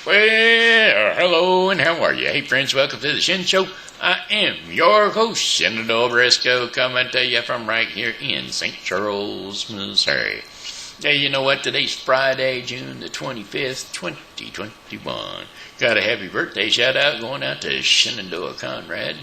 Well, hello and how are you? Hey friends, welcome to the Shen Show. I am your host, Shenandoah Briscoe, coming to you from right here in St. Charles, Missouri. Hey, you know what? Today's Friday, June the 25th, 2021. Got a happy birthday shout out going out to Shenandoah Conrad.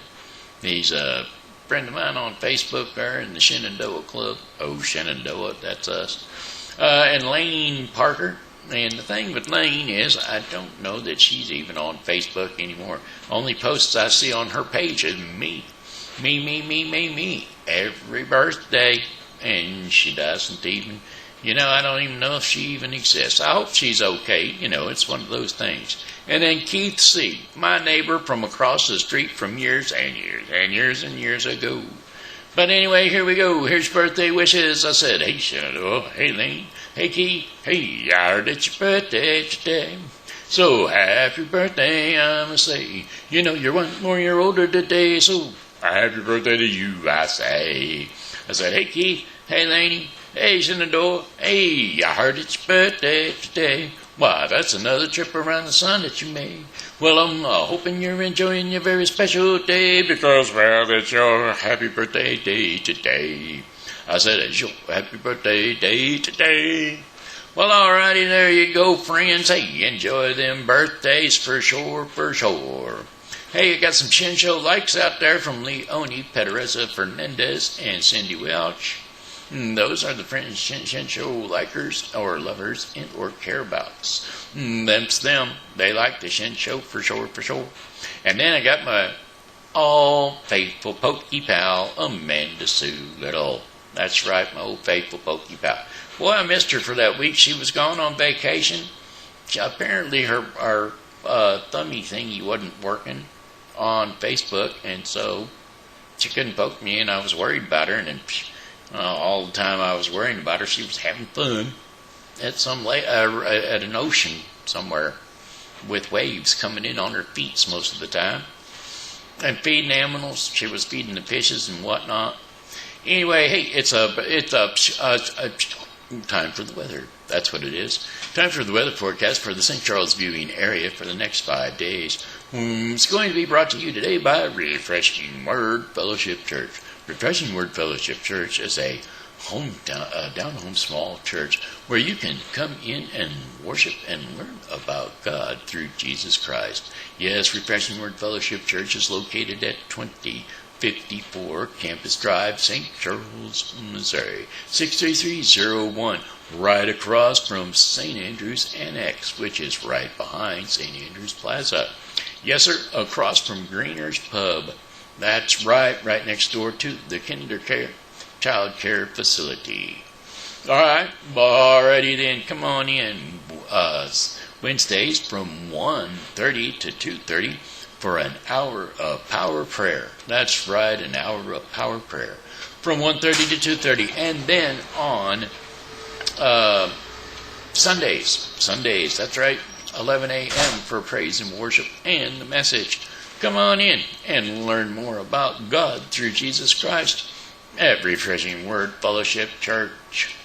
He's a friend of mine on Facebook there in the Shenandoah Club. Oh, Shenandoah, that's us. And Laine Parker. And the thing with Laine is, I don't know that she's even on Facebook anymore. Only posts I see on her page is me. Me. Every birthday. And she doesn't even, I don't even know if she even exists. I hope she's okay. It's one of those things. And then Keith C., my neighbor from across the street from years and years ago. But anyway, here we go. Here's birthday wishes. I said, hey, Shenandoah. Hey, Laine. Hey, Keith. Hey, I heard it's your birthday today. So, happy birthday, I'ma say. You're 1 more year older today, so happy birthday to you, I say. I said, hey, Keith. Hey, Laine. Hey, Shenandoah. Hey, I heard it's your birthday today. Why, that's another trip around the sun that you made. Well, I'm hoping you're enjoying your very special day because, well, it's your happy birthday day today. I said, it's your happy birthday day today. Well, alrighty, there you go, friends. Hey, enjoy them birthdays for sure. Hey, I got some Shen Show likes out there from Leony, Pedraza, Fernandez, and Cindy Welch. Those are the friends Shen Show likers or lovers and or careabouts. Them's them. They like the Shen Show for sure. And then I got my all faithful Pokey pal, Amanda Sue Little. That's right, my old faithful Pokey pal. Boy, I missed her for that week. She was gone on vacation. Apparently her thummy thingy wasn't working on Facebook, and so she couldn't poke me, and I was worried about her, and then all the time I was worrying about her, she was having fun at at an ocean somewhere with waves coming in on her feet most of the time and feeding animals. She was feeding the fishes and whatnot. Anyway, hey, it's time for the weather. That's what it is. Time for the weather forecast for the St. Charles viewing area for the next 5 days. It's going to be brought to you today by Refreshing Word Fellowship Church. Refreshing Word Fellowship Church is a down-home small church where you can come in and worship and learn about God through Jesus Christ. Yes, Refreshing Word Fellowship Church is located at 2054 Campus Drive, St. Charles, Missouri, 63301, right across from St. Andrew's Annex, which is right behind St. Andrew's Plaza. Yes, sir, across from Greener's Pub. That's right next door to the child care facility. Alrighty then, come on in. Wednesdays from 1:30 to 2:30 for an hour of power prayer. That's right, an hour of power prayer. From 1:30 to 2:30. And then on Sundays, that's right, 11 a.m. for praise and worship and the message. Come on in and learn more about God through Jesus Christ at Refreshing Word Fellowship Church.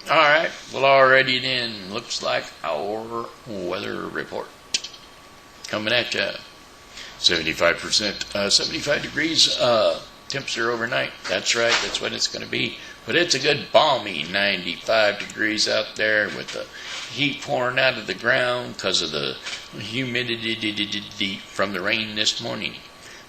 Alright, well already then, looks like our weather report. Coming at you. 75 degrees temperature overnight. That's right, that's what it's going to be. But it's a good balmy 95 degrees out there with the heat pouring out of the ground because of the humidity from the rain this morning.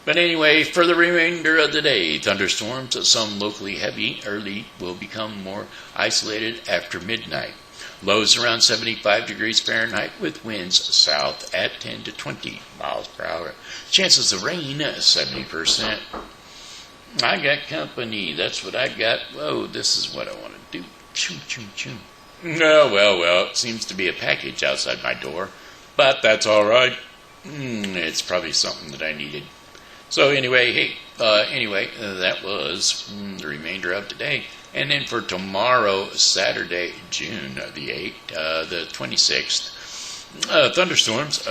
But anyway, for the remainder of the day, thunderstorms, some locally heavy early, will become more isolated after midnight. Lows around 75 degrees Fahrenheit with winds south at 10 to 20 miles per hour. Chances of rain, 70%. I got company. That's what I got. Whoa, this is what I want to do. Choo. Oh, well, it seems to be a package outside my door. But that's all right. It's probably something that I needed. So anyway, that was the remainder of today. And then for tomorrow, Saturday, June the 8th, the 26th, thunderstorms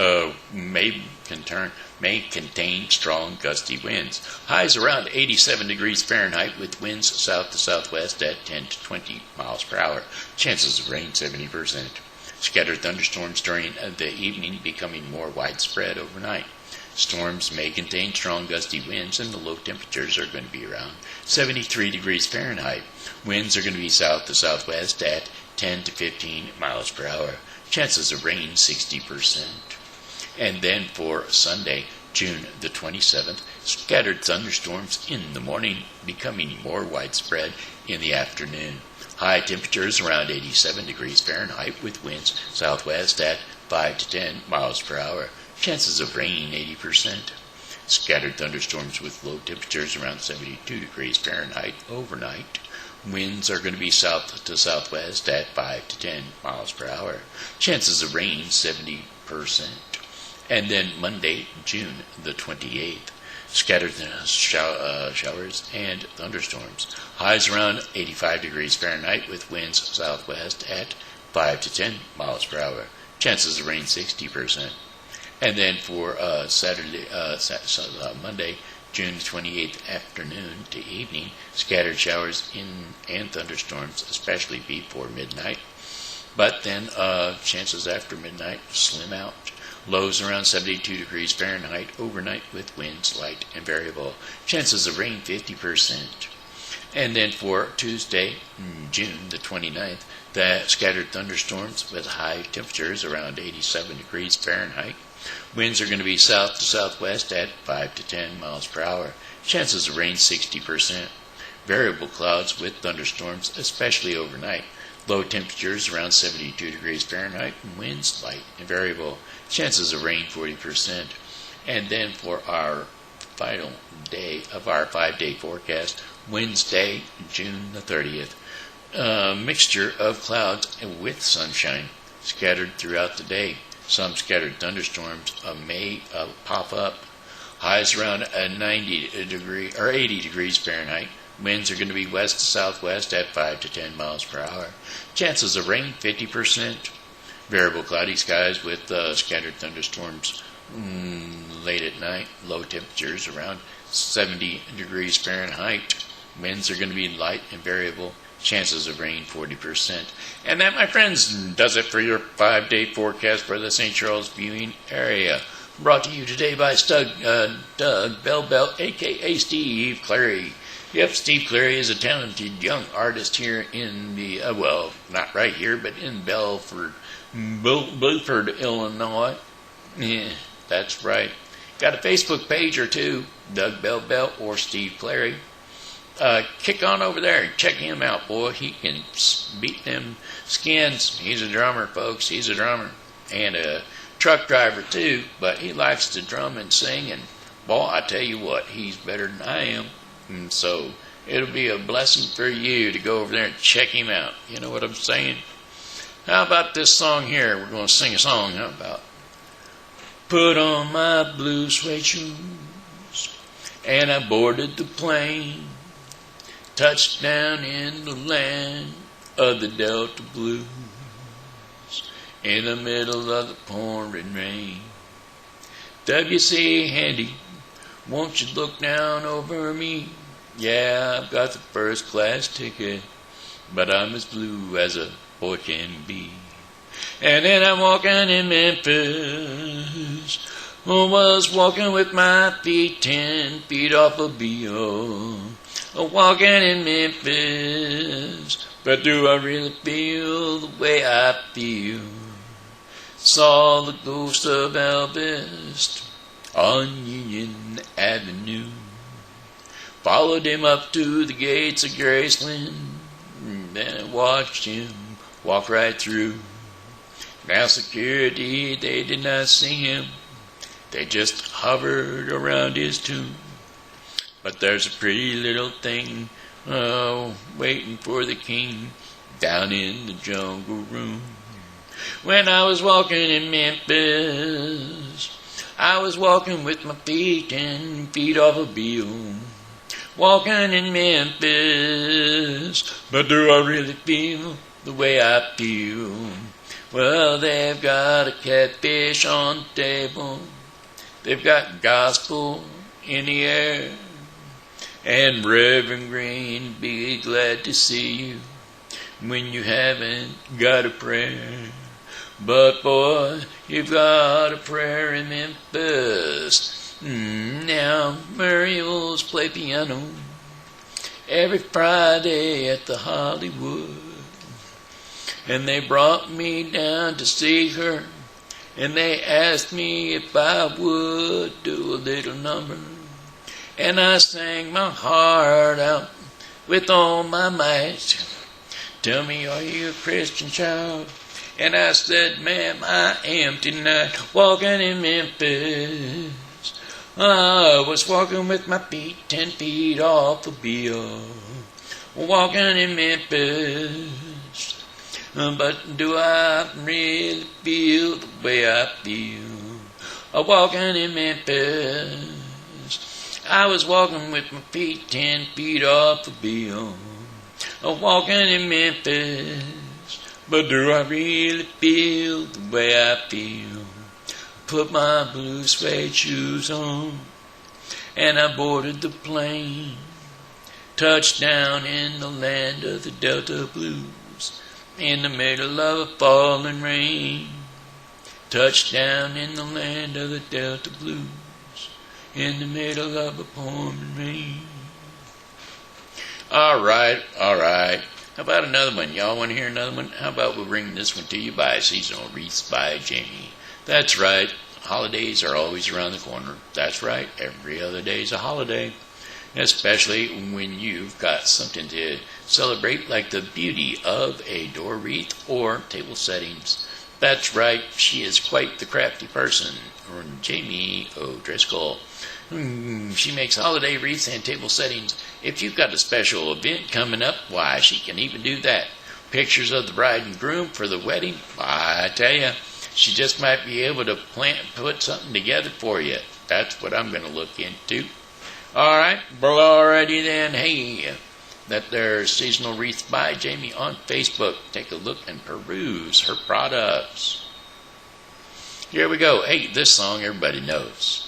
may contain strong gusty winds. Highs around 87 degrees Fahrenheit with winds south to southwest at 10 to 20 miles per hour. Chances of rain 70%. Scattered thunderstorms during the evening becoming more widespread overnight. Storms may contain strong gusty winds, and the low temperatures are going to be around 73 degrees Fahrenheit. Winds are going to be south to southwest at 10 to 15 miles per hour. Chances of rain 60%. And then for Sunday, June the 27th, scattered thunderstorms in the morning, becoming more widespread in the afternoon. High temperatures around 87 degrees Fahrenheit with winds southwest at 5 to 10 miles per hour. Chances of rain 80%. Scattered thunderstorms with low temperatures around 72 degrees Fahrenheit overnight. Winds are going to be south to southwest at 5 to 10 miles per hour. Chances of rain 70%. And then Monday, June the 28th. Scattered showers and thunderstorms. Highs around 85 degrees Fahrenheit with winds southwest at 5 to 10 miles per hour. Chances of rain 60%. And then for Monday, June 28th afternoon to evening, scattered showers and thunderstorms, especially before midnight. But then chances after midnight slim out. Lows around 72 degrees Fahrenheit overnight with winds light and variable. Chances of rain 50%. And then for Tuesday, June the 29th, the scattered thunderstorms with high temperatures around 87 degrees Fahrenheit. Winds are going to be south to southwest at 5 to 10 miles per hour. Chances of rain 60%. Variable clouds with thunderstorms, especially overnight. Low temperatures around 72 degrees Fahrenheit and winds light and variable. Chances of rain 40%. And then for our final day of our 5-day forecast, Wednesday, June the 30th. Mixture of clouds with sunshine scattered throughout the day. Some scattered thunderstorms may pop up. Highs around 80 degrees Fahrenheit. Winds are going to be west to southwest at 5 to 10 miles per hour. Chances of rain 50%. Variable cloudy skies with scattered thunderstorms late at night. Low temperatures around 70 degrees Fahrenheit. Winds are going to be light and variable. Chances of rain 40%. And that, my friends, does it for your 5-day forecast for the St. Charles viewing area. Brought to you today by Doug Bell, a.k.a. Steve Clary. Yep, Steve Clary is a talented young artist here in the, not right here, but in Buford, Illinois. Yeah, that's right. Got a Facebook page or two, Doug Bell or Steve Clary. Kick on over there and check him out, boy. He can beat them skins. He's a drummer, folks. He's a drummer. And a truck driver, too. But he likes to drum and sing. And, boy, I tell you what, he's better than I am. And so it'll be a blessing for you to go over there and check him out. You know what I'm saying? How about this song here? We're going to sing a song. How about put on my blue suede shoes and I boarded the plane. Touched down in the land of the Delta Blues, in the middle of the pouring rain. W.C. Handy, won't you look down over me? Yeah, I've got the first class ticket, but I'm as blue as a boy can be. And then I'm walking in Memphis. I was walking with my feet 10 feet off a B.O. Walking in Memphis, but do I really feel the way I feel? Saw the ghost of Elvis on Union Avenue. Followed him up to the gates of Graceland, then I watched him walk right through. Now security, they did not see him. They just hovered around his tomb. But there's a pretty little thing waiting for the king down in the jungle room. When I was walking in Memphis, I was walking with my feet 10 feet off a bill. Walking in Memphis, but do I really feel the way I feel? Well, they've got a catfish on the table. They've got gospel in the air. And Reverend Green, be glad to see you when you haven't got a prayer. But boy, you've got a prayer in Memphis. Now Muriel's play piano every Friday at the Hollywood. And they brought me down to see her, and they asked me if I would do a little number. And I sang my heart out with all my might. Tell me, are you a Christian child? And I said, ma'am, I am tonight, walking in Memphis. I was walking with my feet 10 feet off the bill, walking in Memphis. But do I really feel the way I feel, walking in Memphis? I was walking with my feet 10 feet off the bill, walking in Memphis. But do I really feel the way I feel? Put my blue suede shoes on, and I boarded the plane. Touched down in the land of the Delta Blues, in the middle of a falling rain. Touched down in the land of the Delta Blues, in the middle of a pouring rain. All right. How about another one? Y'all want to hear another one? How about we bring this one to you by Seasonal Wreaths by Jamie. That's right. Holidays are always around the corner. That's right. Every other day is a holiday. Especially when you've got something to celebrate, like the beauty of a door wreath or table settings. That's right. She is quite the crafty person. Jamie O'Driscoll. She makes holiday wreaths and table settings. If you've got a special event coming up, why, she can even do that. Pictures of the bride and groom for the wedding, I tell you, she just might be able to put something together for you. That's what I'm going to look into. All right, well, alrighty then. Hey, that there's Seasonal Wreaths by Jamie on Facebook. Take a look and peruse her products. Here we go. Hey, this song everybody knows.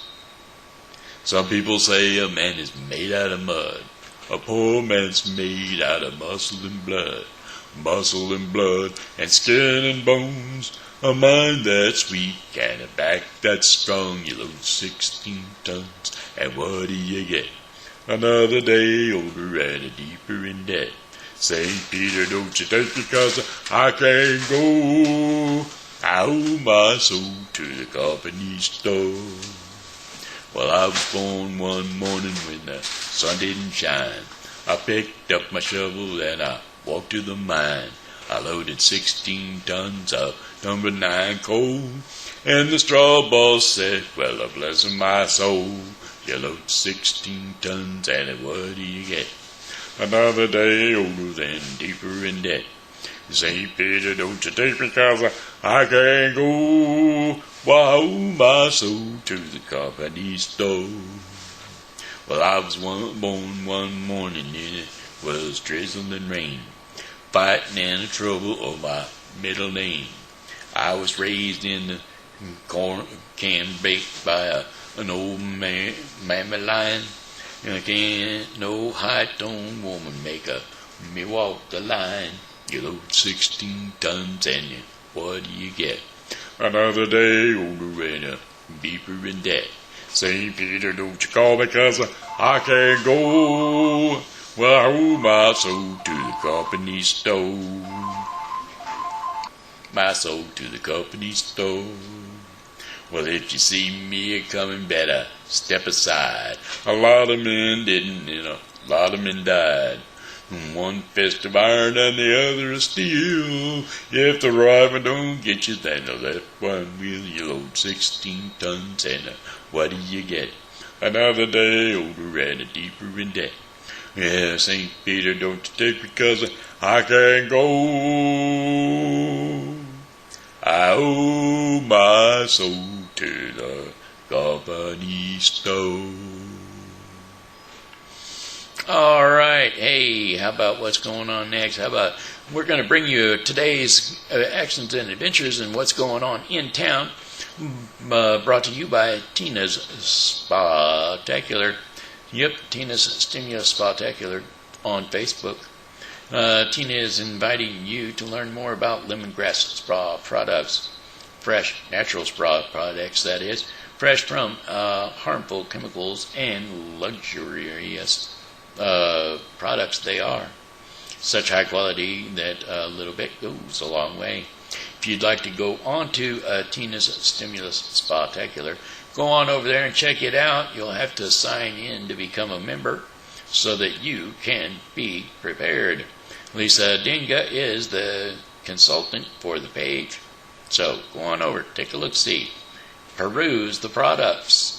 Some people say a man is made out of mud. A poor man's made out of muscle and blood. Muscle and blood and skin and bones. A mind that's weak and a back that's strong. You load 16 tons, and what do you get? Another day older and a deeper in debt. St. Peter, don't you take me, 'cause I can't go. I owe my soul to the company store. Well, I was born one morning when the sun didn't shine. I picked up my shovel and I walked to the mine. I loaded 16 tons of number 9 coal. And the straw boss said, well, bless my soul. You load 16 tons and what do you get? Another day older than deeper in debt. St. Peter, don't you take me, 'cause I can't go. Well, I owe my soul to the company store. Well, I was born one morning and it was drizzling rain. Fighting and the trouble of my middle name. I was raised in the can baked by an old mammy lion. And can't no high-toned woman make me walk the line. You load 16 tons and what do you get? Another day older and deeper in debt. St. Peter, don't you call me, 'cause I can't go. Well, I owe my soul to the company store. My soul to the company store. Well, if you see me coming, better step aside. A lot of men didn't, a lot of men died. One fist of iron and the other of steel. If the right one don't get you, then the left one will. You load 16 tons and what do you get? Another day older and deeper in debt. Yeah, St. Peter, don't you take me, 'cause I can't go. I owe my soul to the company store. All right. Hey, how about what's going on next? How about we're going to bring you today's actions and adventures and what's going on in town, brought to you by Tina's Spectacular. Yep, Tina's Stimulus Spectacular on Facebook. Tina is inviting you to learn more about lemongrass spa products. fresh natural products, that is, fresh from harmful chemicals and luxurious products they are. Such high quality that a little bit goes a long way. If you'd like to go on to Tina's Stimulus Spectacular, go on over there and check it out. You'll have to sign in to become a member so that you can be prepared. Lisa Dinga is the consultant for the page. So go on over, take a look-see. Peruse the products.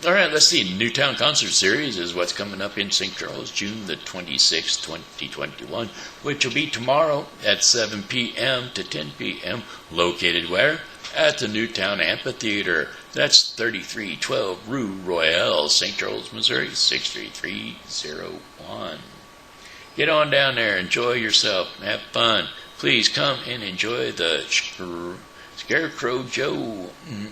All right, let's see. The Newtown Concert Series is what's coming up in St. Charles, June the 26th, 2021, which will be tomorrow at 7 p.m. to 10 p.m. Located where? At the Newtown Amphitheater. That's 3312 Rue Royale, St. Charles, Missouri, 63301. Get on down there, enjoy yourself, have fun. Please come and enjoy the Scarecrow Joe.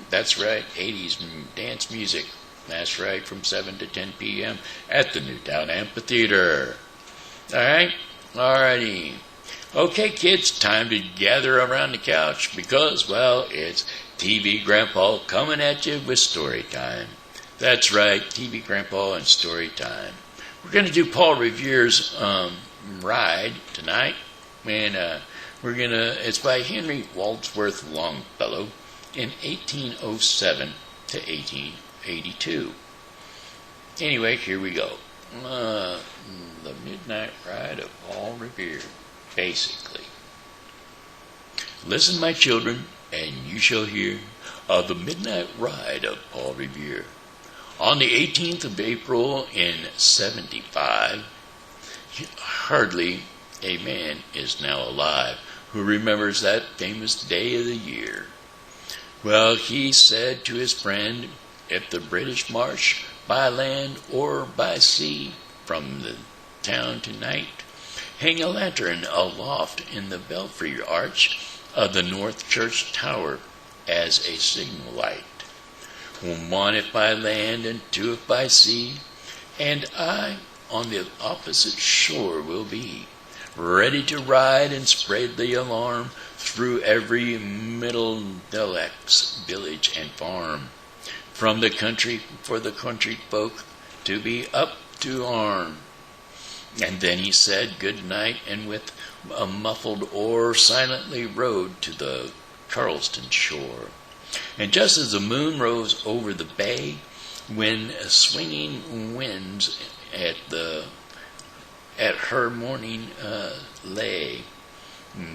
That's right, 80s dance music. That's right, from 7 to 10 p.m. at the Newtown Amphitheater. All right? Alrighty. Okay, kids, time to gather around the couch because, well, it's TV Grandpa coming at you with story time. That's right, TV Grandpa and story time. We're going to do Paul Revere's Ride tonight, and it's by Henry Wadsworth Longfellow in 1807 to 1882. Anyway, here we go. The Midnight Ride of Paul Revere, basically. Listen, my children, and you shall hear of the Midnight Ride of Paul Revere. On the 18th of April in 75, hardly a man is now alive who remembers that famous day of the year. Well, he said to his friend, if the British march by land or by sea from the town tonight, hang a lantern aloft in the belfry arch of the North Church Tower as a signal light. One if by land and two if by sea, and I on the opposite shore will be, ready to ride and spread the alarm through every middle deluxe village and farm, from the country for the country folk to be up to arm. And then he said good night, and with a muffled oar silently rowed to the Charleston shore. And just as the moon rose over the bay, when swinging winds at her morning lay,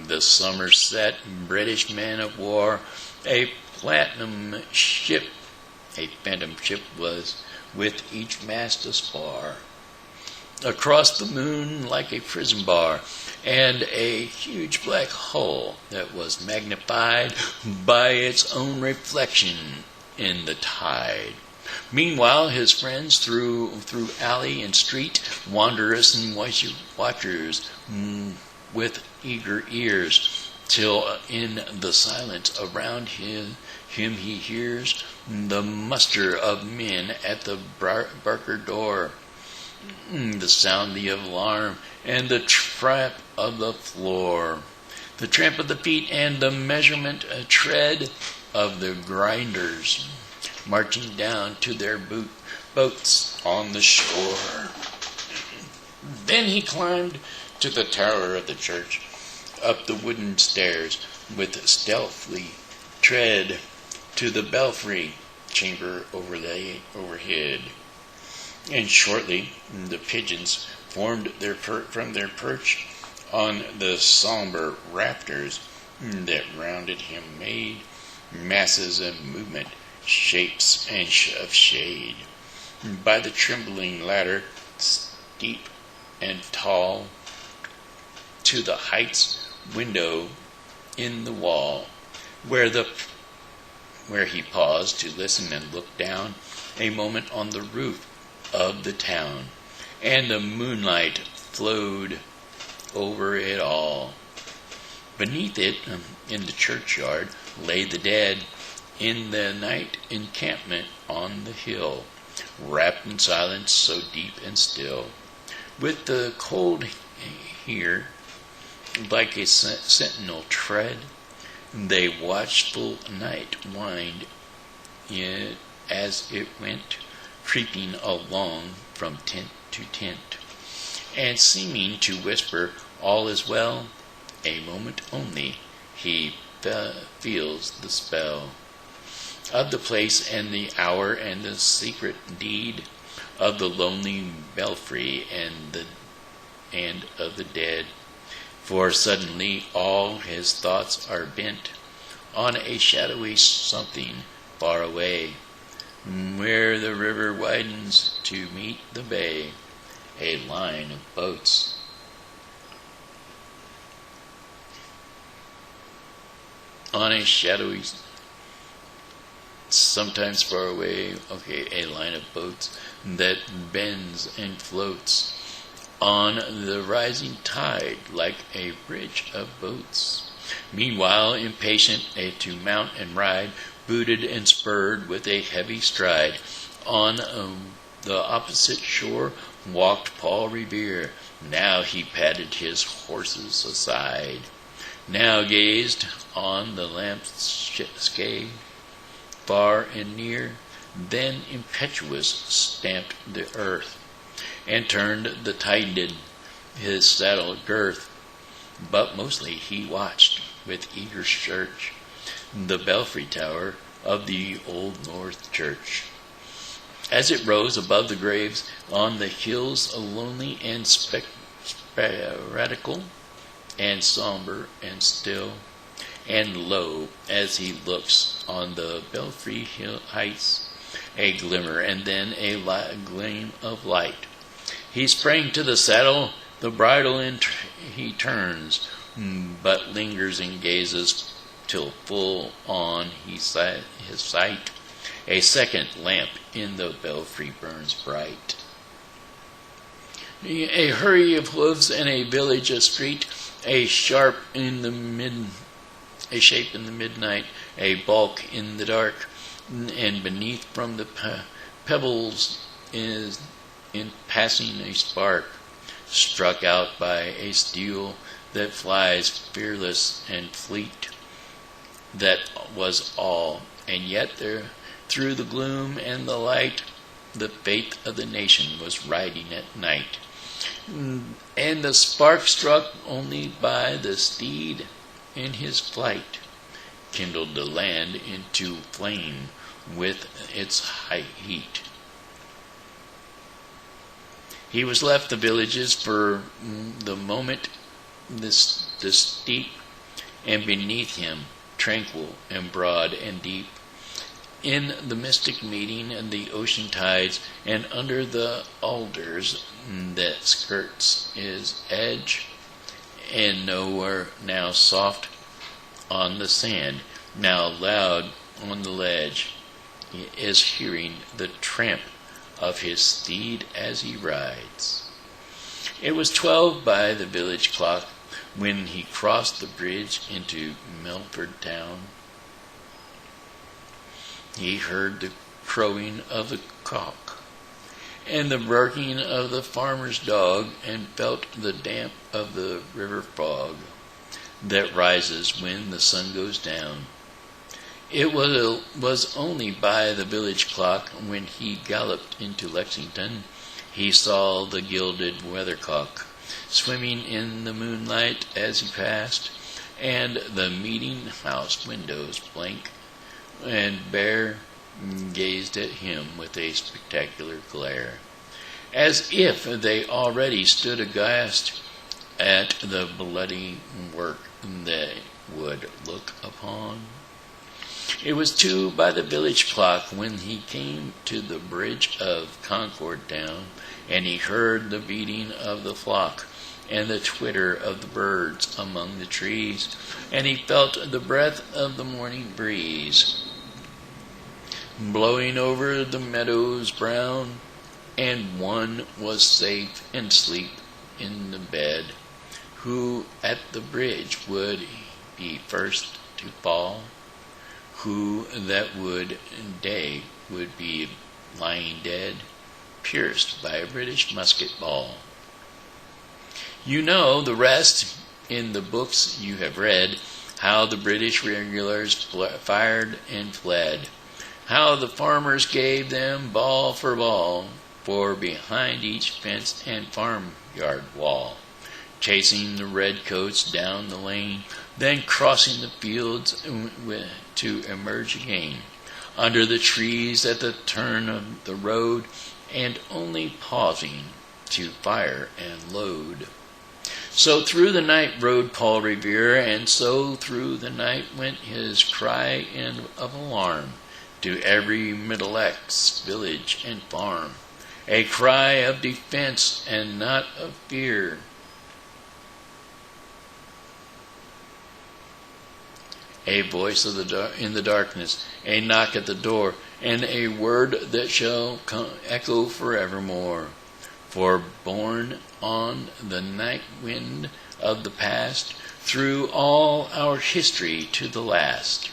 the Somerset British man of war, a phantom ship was, with each mast a spar, across the moon like a prison bar, and a huge black hull that was magnified by its own reflection in the tide. Meanwhile, his friends through alley and street, wanderers and watchers, with eager ears, till in the silence around him he hears the muster of men at the Barker door, the sound the alarm, and the tramp of the floor, the tramp of the feet, and the measurement tread of the grinders, marching down to their boats on the shore. Then he climbed to the tower of the church, up the wooden stairs, with stealthy tread, to the belfry chamber overhead. And shortly the pigeons formed from their perch on the somber rafters that rounded him made masses of movement, shapes and of shade. By the trembling ladder, steep and tall, to the heights window in the wall, where he paused to listen and look down a moment on the roof of the town, and the moonlight flowed over it all. Beneath it, in the churchyard, lay the dead in the night encampment on the hill, wrapped in silence so deep and still, with the cold here like a sentinel tread, The watchful night wind it as it went, creeping along from tent to tent, and seeming to whisper, "All is well." A moment only, he feels the spell of the place and the hour and the secret deed of the lonely belfry and of the dead. For suddenly all his thoughts are bent on a shadowy something far away, where the river widens to meet the bay, a line of boats. On a shadowy, sometimes far away, a line of boats that bends and floats on the rising tide like a bridge of boats. Meanwhile, impatient to mount and ride, booted and spurred with a heavy stride, on the opposite shore walked Paul Revere. Now he patted his horses aside, now gazed on the landscape far and near, then impetuous stamped the earth, and turned the tightened his saddle girth. But mostly he watched with eager search the belfry tower of the Old North Church, as it rose above the graves on the hills, lonely and spectacle, and somber and still, and lo, as he looks on the belfry hill heights, a glimmer and then a gleam of light. He sprang to the saddle, the bridle he turns, but lingers and gazes till full on his sight a second lamp in the belfry burns bright. A hurry of hoofs and a village, a street, a shape in the midnight, a bulk in the dark, and beneath from the pebbles is in passing a spark, struck out by a steel that flies fearless and fleet. That was all, and yet there, through the gloom and the light, the fate of the nation was riding at night. And the spark, struck only by the steed in his flight, kindled the land into flame with its high heat. He was left the villages for the moment, the steep, and beneath him, tranquil and broad and deep, in the mystic meeting and the ocean tides, and under the alders that skirts his edge, and nowhere now soft on the sand, now loud on the ledge, is hearing the tramp of his steed as he rides. It was 12 by the village clock when he crossed the bridge into Melford town. He heard the crowing of the cock and the barking of the farmer's dog, and felt the damp of the river fog that rises when the sun goes down. It was only by the village clock when he galloped into Lexington. He saw the gilded weathercock swimming in the moonlight as he passed, and the meeting house windows blank and bare gazed at him with a spectacular glare, as if they already stood aghast at the bloody work they would look upon. It was 2 by the village clock when he came to the bridge of Concord town, and he heard the beating of the flock and the twitter of the birds among the trees, and he felt the breath of the morning breeze blowing over the meadows brown, and one was safe and asleep in the bed, who at the bridge would be first to fall, who that day would be lying dead, pierced by a British musket ball. You know the rest in the books you have read. how the British regulars fired and fled, how the farmers gave them ball for ball, for behind each fence and farmyard wall, chasing the redcoats down the lane, then crossing the fields to emerge again, under the trees at the turn of the road, and only pausing to fire and load. So through the night rode Paul Revere, and so through the night went his cry of alarm to every Middle X village and farm, a cry of defense and not of fear. A voice in the darkness, a knock at the door, and a word that shall echo forevermore. For borne on the night wind of the past, through all our history to the last,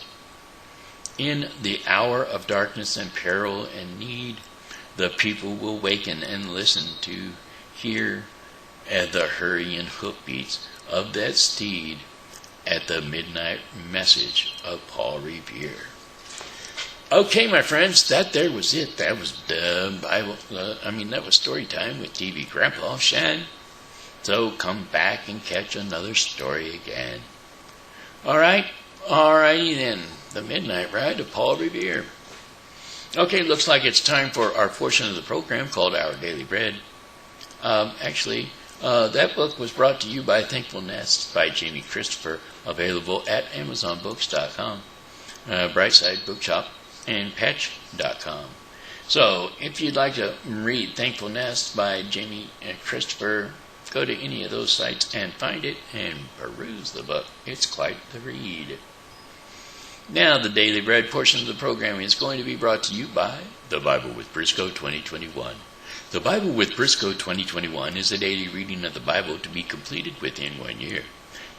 in the hour of darkness and peril and need, the people will waken and listen to hear at the hurrying hoofbeats of that steed, at the midnight message of Paul Revere. Okay, my friends, that there was it. That was the Bible. That was story time with TV Grandpa Shen. So come back and catch another story again. Alrighty then. The Midnight Ride of Paul Revere. Okay, looks like it's time for our portion of the program called Our Daily Bread. That book was brought to you by Thankful Nest by Jamie Christopher, available at AmazonBooks.com, Brightside Bookshop, and Patch.com. So, if you'd like to read Thankful Nest by Jamie Christopher, go to any of those sites and find it and peruse the book. It's quite the read. Now, the Daily Bread portion of the program is going to be brought to you by The Bible with Briscoe 2021. The Bible with Briscoe 2021 is a daily reading of the Bible to be completed within 1 year.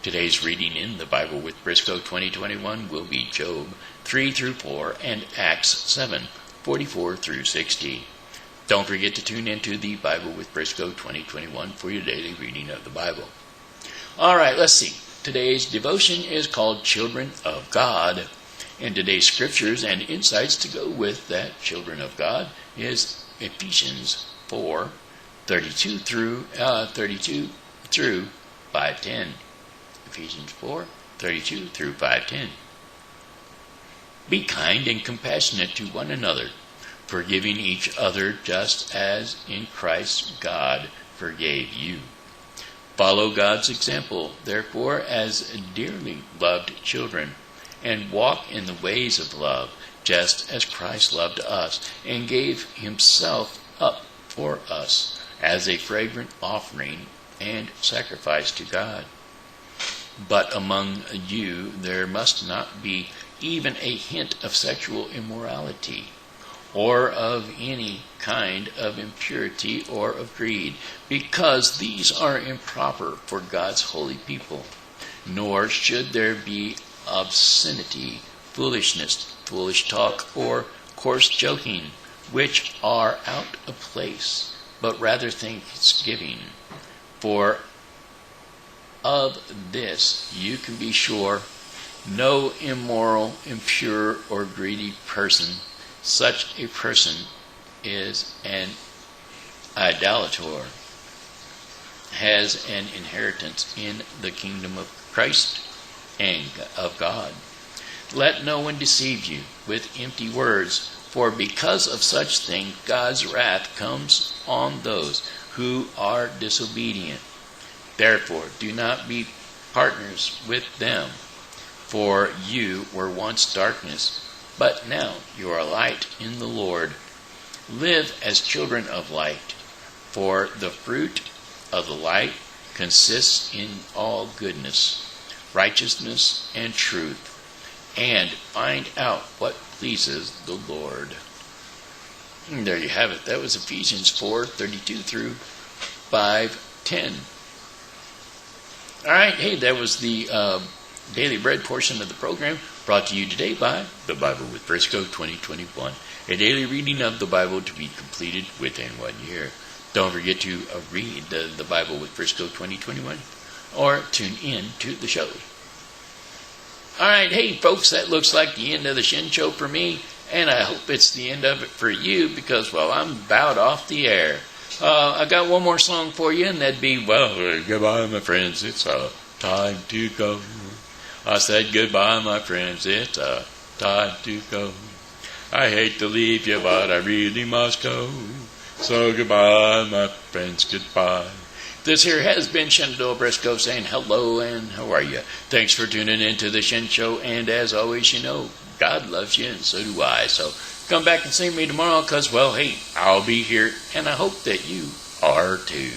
Today's reading in the Bible with Briscoe 2021 will be Job 3 through 4 and Acts 7, 44 through 60. Don't forget to tune into the Bible with Briscoe 2021 for your daily reading of the Bible. All right, let's see. Today's devotion is called Children of God. And today's scriptures and insights to go with that Children of God is Ephesians 4, 32 through 5:10. Ephesians 4, 32 through 5:10. Be kind and compassionate to one another, forgiving each other just as in Christ God forgave you. Follow God's example, therefore, as dearly loved children, and walk in the ways of love, just as Christ loved us and gave himself up for us as a fragrant offering and sacrifice to God. But among you there must not be even a hint of sexual immorality, or of any kind of impurity or of greed, because these are improper for God's holy people. Nor should there be obscenity, foolishness, foolish talk, or coarse joking, which are out of place, but rather thanksgiving. For of this you can be sure, no immoral, impure, or greedy person, such a person is an idolater, has an inheritance in the kingdom of Christ and of God. Let no one deceive you with empty words, for because of such things God's wrath comes on those who are disobedient. Therefore, do not be partners with them, for you were once darkness, but now you are light in the Lord. Live as children of light, for the fruit of the light consists in all goodness, righteousness, and truth, and find out what pleases the Lord. And there you have it. That was Ephesians 4:32 through 5:10. All right, hey, that was the Daily Bread portion of the program, brought to you today by The Bible with Briscoe 2021, a daily reading of the Bible to be completed within 1 year. Don't forget to read the Bible with Briscoe 2021, or tune in to the show. All right, hey, folks, that looks like the end of the Shen Show for me, and I hope it's the end of it for you because, well, I'm about off the air. I got one more song for you, and that'd be, well, goodbye, my friends, it's time to go. I said goodbye, my friends, it's time to go. I hate to leave you, but I really must go. So goodbye, my friends, goodbye. This here has been Shenandoah Briscoe saying hello and how are you? Thanks for tuning in to the Shen Show, and as always, you know, God loves you and so do I. So come back and see me tomorrow because, well, hey, I'll be here, and I hope that you are too.